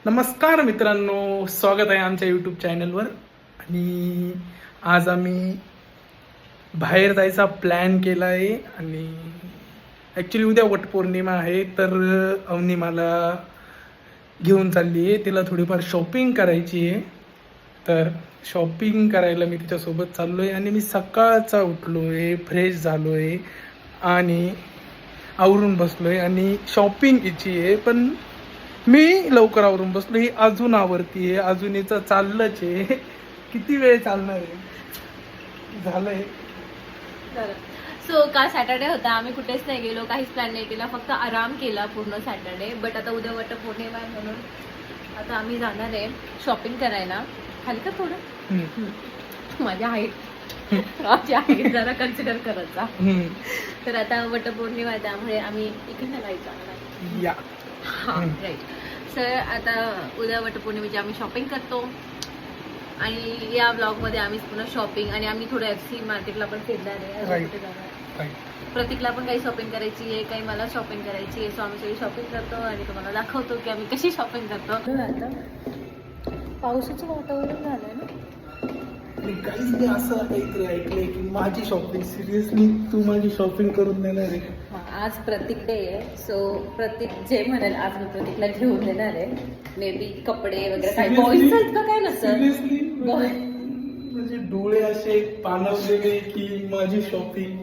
नमस्कार मित्रांनो, स्वागत आहे आमच्या यूट्यूब चॅनलवर. आणि आज आम्ही बाहेर जायचा प्लॅन केला आहे. आणि ॲक्च्युली उद्या वटपौर्णिमा आहे, तर अवनी मला घेऊन चालली आहे. तिला थोडीफार शॉपिंग करायची आहे, तर शॉपिंग करायला मी तिच्यासोबत चाललो आहे. आणि मी सकाळचा उठलो आहे, फ्रेश झालो आहे आणि आवरून बसलो आहे. आणि शॉपिंग हिची आहे, पण मी लवकर आवरून बसलो. ही अजून आवरती आहे, अजून हिचं चाललंच आहे. किती वेळ चालणार आहे? झालंय. सो काल सॅटर्डे होता, आम्ही कुठेच नाही गेलो, काहीच प्लॅन नाही केला, फक्त आराम केला पूर्ण सॅटर्डे. बट आता उद्या वटपौर्णिमा आहे म्हणून आता आम्ही जाणार आहे शॉपिंग करायला. खाली का थोडं माझ्या हाईट जरा कन्सिडर करायचा. तर आता वटपौर्णिमा आहे, त्यामुळे आम्ही इकडे जायचं. या हां राईट. सर आता उद्या वटपौर्णिमेची आम्ही शॉपिंग करतो आणि या ब्लॉगमध्ये आम्ही पुन्हा शॉपिंग आणि आम्ही थोडं FC मार्केटला पण फिरणार आहे. Right. प्रतीकला पण काही शॉपिंग करायची आहे, काही मला शॉपिंग करायची आहे. सो आम्ही सगळी शॉपिंग करतो आणि तुम्हाला दाखवतो की आम्ही कशी शॉपिंग करतो. आता पावसाचं वातावरण झालंय ना. काही मी असं काहीतरी ऐकलंय की माझी शॉपिंग, सिरियसली तू माझी शॉपिंग करून देणार आहे? आज प्रतीक डे आहे, सो प्रतीक जे म्हणेल आज मी प्रतीकला घेऊन देणार आहे. मे बी कपडे वगैरे काही. बॉईजचं इतकं काय नसतं. म्हणजे डोळे असे पाणवलेले की माझी शॉपिंग.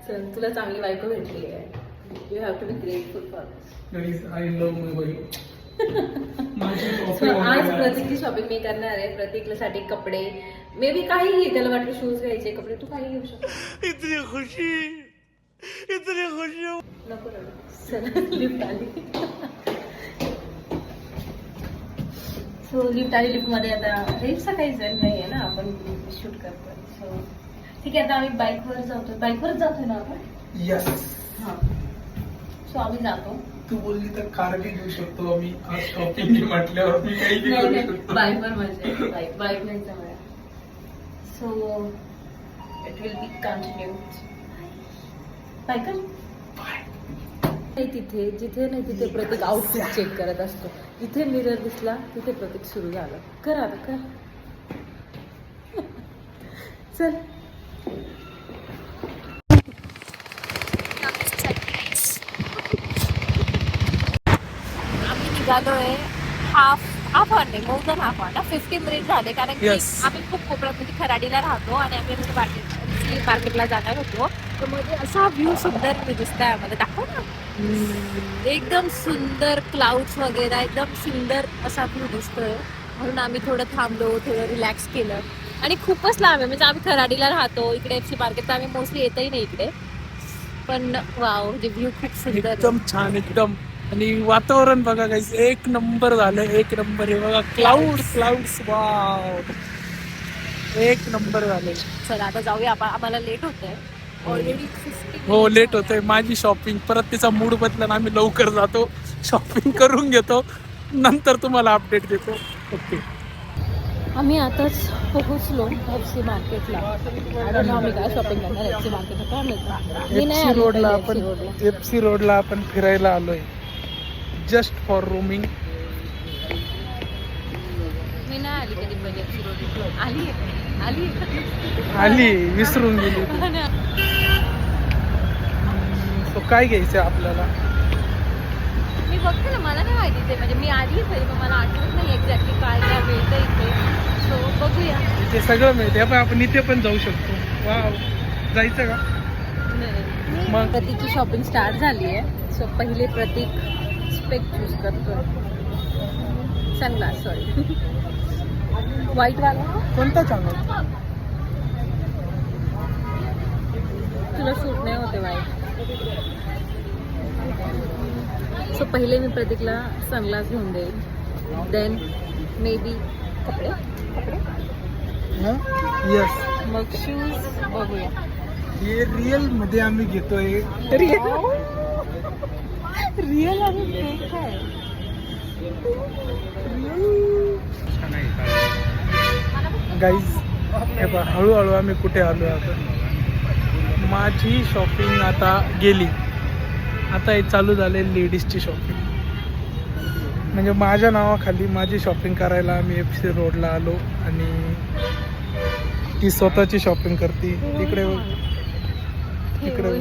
चल, तुला चांगली बायको भेटली आहे. You have to be grateful for. I love my wife. आज प्रतीकची शॉपिंग मी करणार आहे. प्रतीकला साठी कपडे, मे बी काहीही त्याला वाटलं, शूज घ्यायचे, कपडे, तू काही घेऊ शकतो. इतनी खुशी नको रडू. चला, लिफ्ट आली. सो लिफ्ट आली. लिफ्ट मध्ये आता रेटचा काही जण नाही आहे ना, आपण शूट करतोय. सो ठीक आहे, आता आम्ही बाईकवरच जातोय ना आपण. यस. हा, सो आम्ही जातो. तू बोलली तर कार बी घेऊ शकतो आम्ही. आज शॉपिंग म्हटल्यावर मी काही बी करू शकतो. बाईकवर मजा आहे. बाईक नाही जवळ. So it will be continued. Biker तिथे जिथे नाही तिथे प्रतीक आउटफिट चेक करत असतो. इथे मिरर दिसला तिथे प्रतीक सुरू झालं. कर आता कर. चल. आम्ही निघालोय हाफ आवर नाही, more than half hour, 50 minute झाले. कारण की Yes. आम्ही खूप कोपऱ्यात म्हणजे खराडीला राहतो आणि आम्ही मार्केटला जाणार होतो. तर मध्ये असा व्ह्यू सुंदर दिसतोय आम्हाला. दाखव ना. एकदम सुंदर क्लाउड्स वगैरे, एकदम सुंदर असा व्ह्यू दिसतोय. म्हणून आम्ही थोडं थांबलो, थोडं रिलॅक्स केलं. आणि खूपच लांब आहे, म्हणजे आम्ही खराडीला राहतो. इकडे FC मार्केट तर आम्ही मोस्टली येतही नाही इकडे. पण वाव, म्हणजे व्ह्यू खूप सुंदर, एकदम छान, एकदम. आणि वातावरण बघा गाईस, एक नंबर झालं, एक नंबर आहे बघा. क्लाउड्स वाव, एक नंबर झाले. चला आता जाऊया. आम्हाला लेट होतंय ऑलरेडी. हो, लेट होतंय. माझी शॉपिंग परत तिचा मूड बदला, आम्ही लवकर जातो, शॉपिंग करून घेतो, नंतर तुम्हाला अपडेट देतो. ओके. आम्ही आताच पोहोचलो FC मार्केटला. आम्ही काय शॉपिंग करणार FC मार्केटला काय FC रोडला आपण FC रोडला आपण फिरायला आलोय, जस्ट फॉर रोमिंग. मी नाही आली कधी पहिले FC रोड. आली विसरून गेली. तो काय घ्यायचं आपल्याला? मी बघते ना, मला नाही माहिती ते, म्हणजे मी आली खरी पण मला आठवत नाही एक्झॅक्टली काय काय मिळतं इथे. सो बघूया. इथे सगळं मिळते, पण आपण इथे पण जाऊ शकतो. वाव, जायचं का? मग प्रतीकची शॉपिंग स्टार्ट झाली आहे. सो पहिले प्रतीक स्पेक चूज करतो. सनग्लास, सॉरी, व्हाईट वाला. कोणता चांगला? तुला सूट नाही होते व्हाईट. सो पहिले मी प्रतीकला सनग्लास घेऊन देईन, देन मे बी कपडे. येस. मग शूज बघूया. हे रिअल मध्ये आम्ही घेतोय. रिअल आणि फेक आहे. गाईज हे बघा, हळूहळू आम्ही कुठे आलो आता. माझी शॉपिंग आता गेली, आता हे चालू झाले लेडीजची शॉपिंग. म्हणजे माझ्या नावाखाली माझी शॉपिंग करायला आम्ही FC रोडला आलो आणि ती स्वतःची शॉपिंग करते तिकडे. तिकडे होईल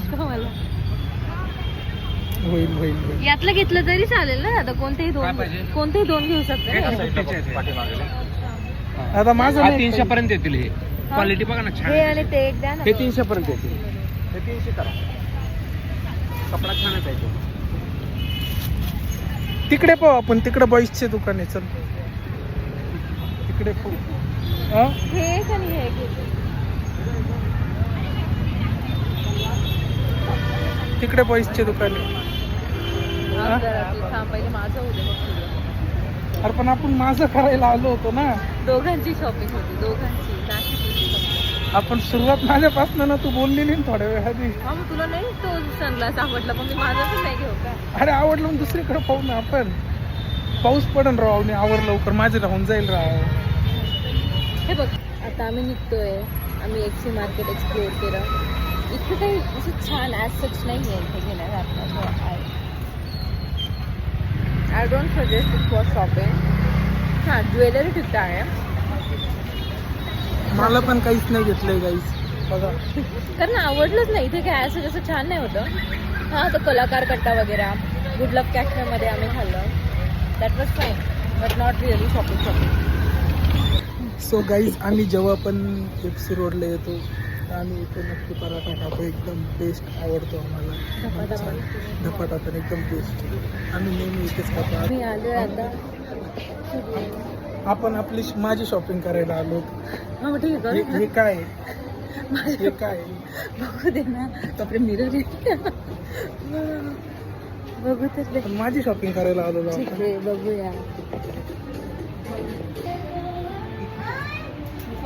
होईल होईल. यातलं घेतलं तरी चालेल ना दादा, कोणतेही दोन घेऊ शकते. आता माझं नाही 300 पर्यंत येतील. हे क्वालिटी बघा ना छान. हे आणि ते एक द्या ना. हे 300 पर्यंत येतील. हे 300 करा. कपडा छानच आहे तो. तिकडे पाहू आपण, तिकडे बॉईजचे दुकान आहे. चल तिकडे पाहू. हे एक आणि हे एक घेते. तिकडे बॉईजचे दुकान आहे. थांब, पहिले माझं होते मग तुझं. अरे पण आपण माझं करायला आलो होतो ना. दोघांची शॉपिंग होती, दोघांची. नाशिकची. आपण सुरुवात माझ्यापासून ना, तू बोललेली ना थोड्या वेळ आधी. हा मग तुला नाही तो सनग्लास आवडला, पण मी माझा पण नाही घेऊ का? अरे आवडलं मग दुसरीकडे पाहू ना आपण. पाऊस पडन राव नाही आवर लवकर, माझे राहून जाईल राव. हे बघ, आता आम्ही निघतोय. आम्ही FC मार्केट एक्सप्लोअर केलं. इथे काही असं छान ॲज सच नाही आहे इथे घेण्यासारखं. I don't suggest it for shopping. हां, ज्वेलरी ठीक आहे. मला पण काहीच नाही घेतलंय गाईस बघा. कारण आवडलंच नाही इथे काय असं जसं छान नाही होतं. हां, तो कलाकार कट्टा वगैरे गुड लक कॅफेमध्ये आम्ही खाल्लं. That was fine, but not really shopping. So guys आम्ही जेव्हा पण FC रोडला येतो तर आम्ही इथे नक्की पराठा खातो. एकदम बेस्ट आवडतो आम्हाला. धपाटा तर एकदम बेस्ट. आम्ही नेहमी इथेच खातो. आम्ही आलो आता. आपण आपली माझी शॉपिंग करायला आलो. हा मग ठीक आहे, हे काय हे काय बघू दे ना. कपडे मिरर बघू तर. पण माझी शॉपिंग करायला आलो ठीक आपण. आहे, बघूया.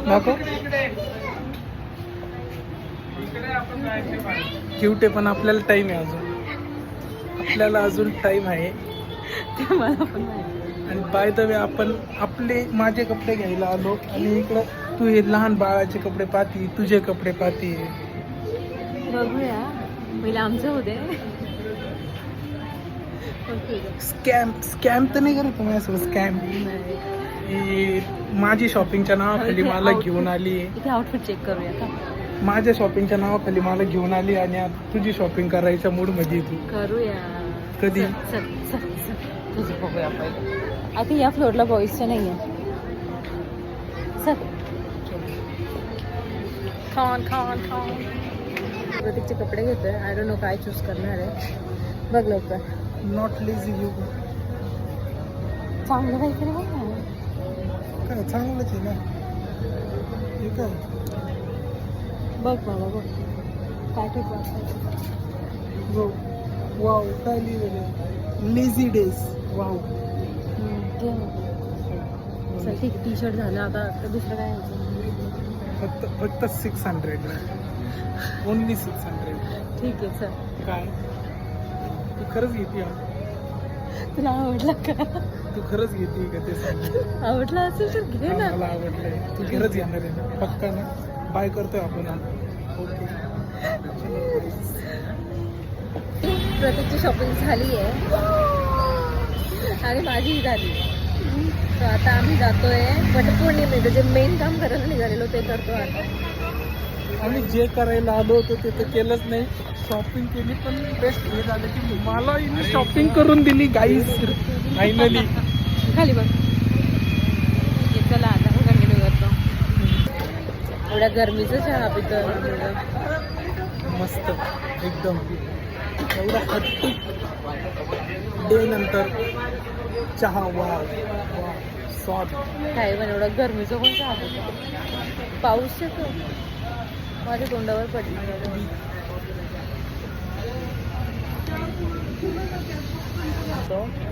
नको क्यूट आहे पण आपल्याला टाइम आहे अजून. आपल्याला अजून टाइम आहे. ते मला पण माहिती. आणि बाय द वे आपण आपले माझे कपडे घ्यायला आलो आणि इकडं तू हे लहान बाळाचे कपडे पाहती, तुझे कपडे पाहती. बघूया, पहिले आमचं होते. स्कॅम तर नाही करत तुम्ही असं स्कॅम. माझी शॉपिंगच्या नावाखाली मला घेऊन आली. इथे आउटफिट चेक करूया का? माझ्या शॉपिंगच्या नावाखाली मला घेऊन आली आणि आता तुझी शॉपिंग करायच्या मूड मध्ये तू. करूया कधी? चल चल चल, तुझं बघूया पहिले. आता या फ्लोअरला बॉईजचं नाही आहे. चल. खान खान खान. प्रतीकचे कपडे घेतोय. आय डोंट नो काय चूज करणार आहे. बघ लवकर. Not lazy you. चांगलं काहीतरी बघ ना. काय चांगलंच आहे ना हे काय. बघ बाबा बघ काय ठीक वाटतं. वाव काय लिहिलेलं लेझी डेज. वाव. चल ठीक, टी शर्ट झालं. आता दुसरं काय घ्यायचं? फक्त 600. ओनली 600. ठीक आहे चल. काय तू खरंच घेते? तुला आवडला का? तू खरंच घेते का ते सांग. आवडला असेल तर घे ना. मला आवडलंय. तू खरंच घेणार आहे ना? पक्का ना? बाय करतोय आपण. ओके. प्रत्येकची शॉपिंग झाली आहे आणि माझीही झाली. तर आता आम्ही जातोय वटपौर्णिमेचं जे मेन काम करायला निघालेलो ते करतो आता. आम्ही जे करायला आलो होतो ते तर केलंच नाही. शॉपिंग केली पण बेस्ट हे झालं की मला हिने शॉपिंग करून दिली गाईज फायनली. खाली बघ. चला आता कंटिन्यू करतो. एवढ्या गरमीचं चहा पितो मस्त एकदम. एवढा हट्टिक डे नंतर चहा. वा स्वाद. काय पण एवढं गरमीचं पण चहा पितो. पाऊस येतो माझ्या तोंडावर पडणार.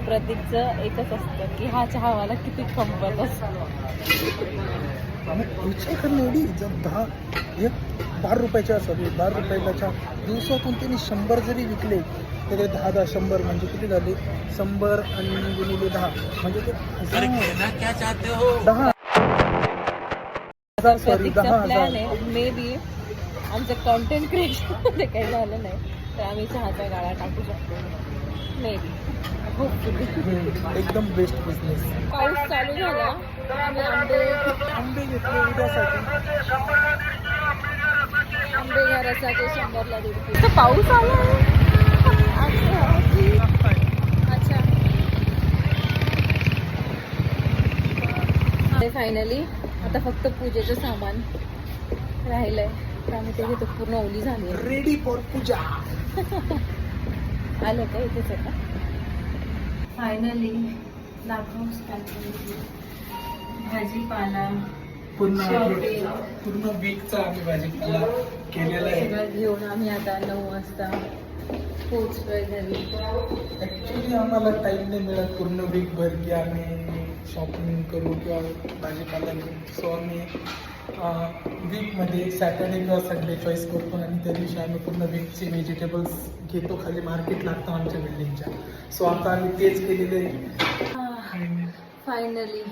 प्रतीकचं एकच असतं की हा चहावाला किती खंबत असतो. तुझ्याकडनं एवढी जर 12 रुपयाचे असतात 12 रुपयाला चहा दिवसातून त्यांनी 100 जरी विकले तर ते 10 100 म्हणजे किती झाले? 100 आणि गुणिले 10 म्हणजे ते 10,000. सॉरी 10,000. प्लॅन आहे मे बी आमचं कॉन्टेंट क्रिएशन मध्ये काही झालं नाही तर आम्ही चहाचा गाळा टाकू शकतो मे बी. एकदम बेस्ट बिझनेस. पाऊस चालू झाला. आम्ही आंबे घेतले उद्यासाठी. आंबे घरासाठी 100ला 1.5. पाऊस आला. अच्छा. फायनली आता फक्त पूजेचं सामान राहिलंय. तर आम्ही ते घेतो. पूर्ण ओली झाली. रेडी फॉर पूजा. आलं का इथेच आता. फायनली दाखव भाजीपाला पूर्ण वीकचा आम्ही भाजीपाला केलेला आहे. सगळं घेऊन आम्ही आता 9 वाजता पोहोचतोय घरी. ॲक्च्युली आम्हाला टाईम नाही मिळत पूर्ण वीकभर की आम्ही शॉपिंग करू किंवा भाजीपाला घेऊ. सो आम्ही वीकमध्ये सॅटर्डे किंवा संडे चॉईस करतो आणि त्या दिवशी आम्ही पूर्ण वीकचे व्हेजिटेबल्स घेतो. खाली मार्केट लागतं आमच्या बिल्डिंगच्या. सो आता आम्ही तेच केलेलं आहे. फायनली.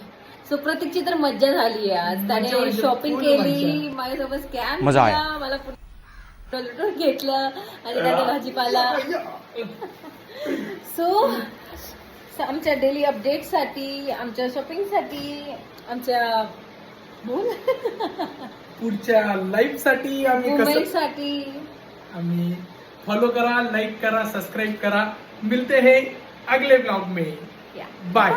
सो प्रतीकची तर मज्जा झाली आहे आज. त्याने मज्जा, शॉपिंग full केली, मज्जा. माझ्यासोबत स्कॅम मजा केला, मला घेतलं आणि त्याने भाजीपाला. सो आमच्या डेली अपडेटसाठी, आमच्या शॉपिंगसाठी, आमच्या पुढच्या लाईफसाठी आम्ही मुंबईसाठी आम्ही फॉलो करा, लाइक करा, सब्सक्राइब करा. मिलते हैं अगले ब्लॉग में. बाय.